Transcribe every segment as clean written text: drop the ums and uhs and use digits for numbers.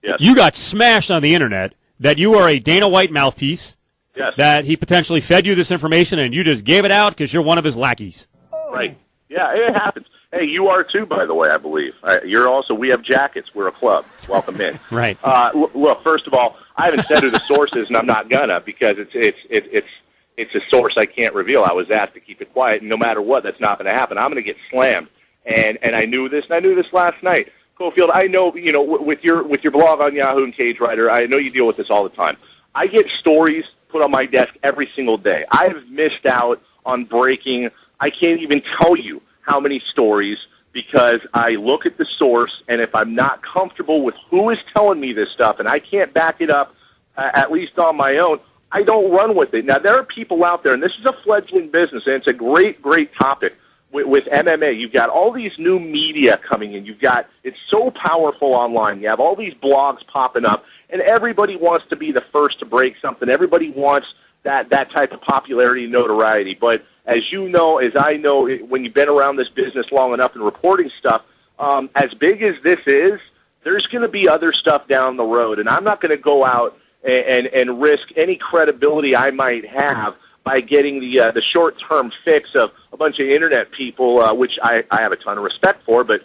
Yes. You got smashed on the internet that you are a Dana White mouthpiece. Yes. That he potentially fed you this information and you just gave it out because you're one of his lackeys. Right. Yeah, it happens. Hey, you are too, by the way, I believe. You're also, we have jackets. We're a club. Welcome in. Right. Look, first of all, I haven't said who the source is, and I'm not gonna because it's a source I can't reveal. I was asked to keep it quiet, and no matter what, that's not going to happen. I'm going to get slammed, and I knew this, and I knew this last night. Cofield, I know, with your blog on Yahoo and Cage Writer, I know you deal with this all the time. I get stories put on my desk every single day. I've missed out on breaking. I can't even tell you how many stories because I look at the source, and if I'm not comfortable with who is telling me this stuff, and I can't back it up, at least on my own, I don't run with it. Now, there are people out there, and this is a fledgling business, and it's a great, great topic with MMA. You've got all these new media coming in. It's so powerful online. You have all these blogs popping up, and everybody wants to be the first to break something. Everybody wants that type of popularity and notoriety. But as you know, as I know, when you've been around this business long enough and reporting stuff, as big as this is, there's going to be other stuff down the road, and I'm not going to go out and risk any credibility I might have by getting the short-term fix of a bunch of internet people, which I have a ton of respect for, but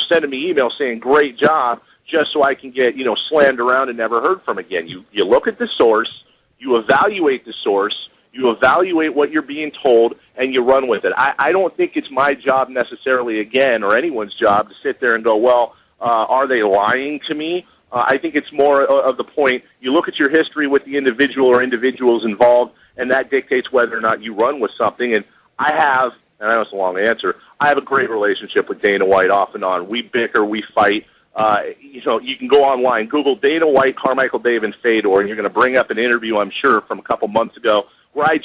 sending me emails saying great job just so I can get slammed around and never heard from again. You look at the source, you evaluate the source, you evaluate what you're being told, and you run with it. I don't think it's my job necessarily, again, or anyone's job to sit there and go, well, are they lying to me? I think it's more of the point, you look at your history with the individual or individuals involved, and that dictates whether or not you run with something. And I have, and I know it's a long answer, I have a great relationship with Dana White off and on. We bicker, we fight. You can go online, Google Dana White, Carmichael Dave, and Fedor, and you're going to bring up an interview, I'm sure, from a couple months ago, where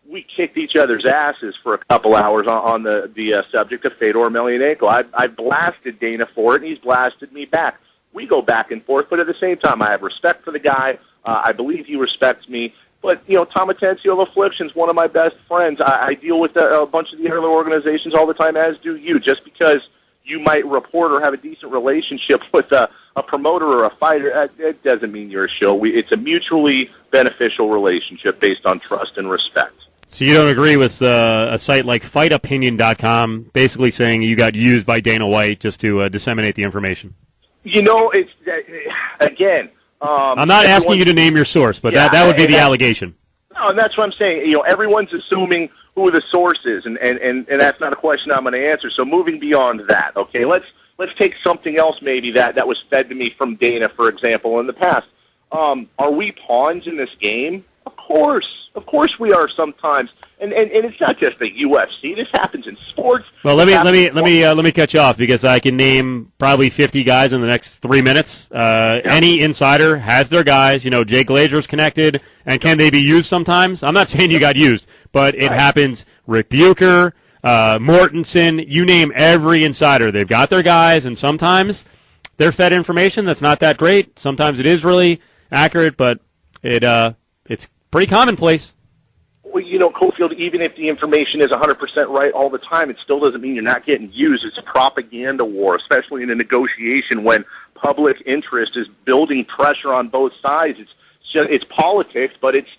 we kicked each other's asses for a couple hours on the subject of Fedor Emelianenko. I blasted Dana for it, and he's blasted me back. We go back and forth, but at the same time, I have respect for the guy. I believe he respects me. But, Tom Atencio of Affliction's one of my best friends. I deal with a bunch of the other organizations all the time, as do you. Just because you might report or have a decent relationship with a promoter or a fighter, it doesn't mean you're a shill. It's a mutually beneficial relationship based on trust and respect. So you don't agree with a site like FightOpinion.com basically saying you got used by Dana White just to disseminate the information? It's again. I'm not asking you to name your source, but that would be the allegation. No, and that's what I'm saying. Everyone's assuming who the source is, and that's not a question I'm going to answer. So moving beyond that, okay, let's take something else maybe that was fed to me from Dana, for example, in the past. Are we pawns in this game? Of course we are sometimes. And it's not just the UFC. This happens in sports. Well, let me cut you off because I can name probably 50 guys in the next 3 minutes. Any insider has their guys. Jay Glazer's connected, and can they be used sometimes? I'm not saying you got used, but it happens. Rick Bucher, Mortensen, you name every insider. They've got their guys, and sometimes they're fed information that's not that great. Sometimes it is really accurate, but it's pretty commonplace. Well, Cofield, even if the information is 100% right all the time, it still doesn't mean you're not getting used. It's a propaganda war, especially in a negotiation when public interest is building pressure on both sides. It's politics, but it's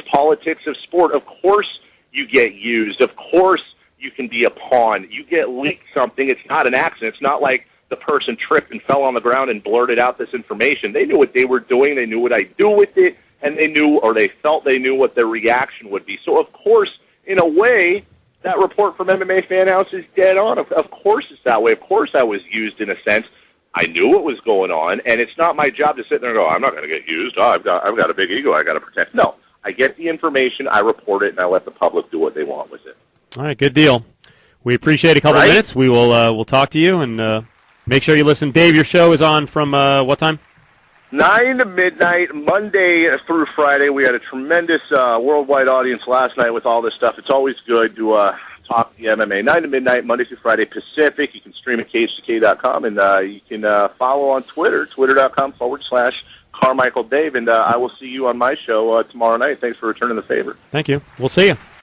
politics of sport. Of course you get used. Of course you can be a pawn. You get leaked something. It's not an accident. It's not like the person tripped and fell on the ground and blurted out this information. They knew what they were doing. They knew what I do with it. And they knew, or they felt they knew what their reaction would be. So, of course, in a way, that report from MMA Fan House is dead on. Of course it's that way. Of course I was used in a sense. I knew what was going on, and it's not my job to sit there and go, I'm not going to get used. I've got a big ego I got to protect. No, I get the information, I report it, and I let the public do what they want with it. All right, good deal. We appreciate a couple minutes. We will we'll talk to you, and make sure you listen. Dave, your show is on from what time? 9 to midnight, Monday through Friday. We had a tremendous worldwide audience last night with all this stuff. It's always good to talk the MMA. 9 to midnight, Monday through Friday Pacific. You can stream at cage2k.com, and you can follow on Twitter, twitter.com/Carmichael Dave. And I will see you on my show tomorrow night. Thanks for returning the favor. Thank you. We'll see you.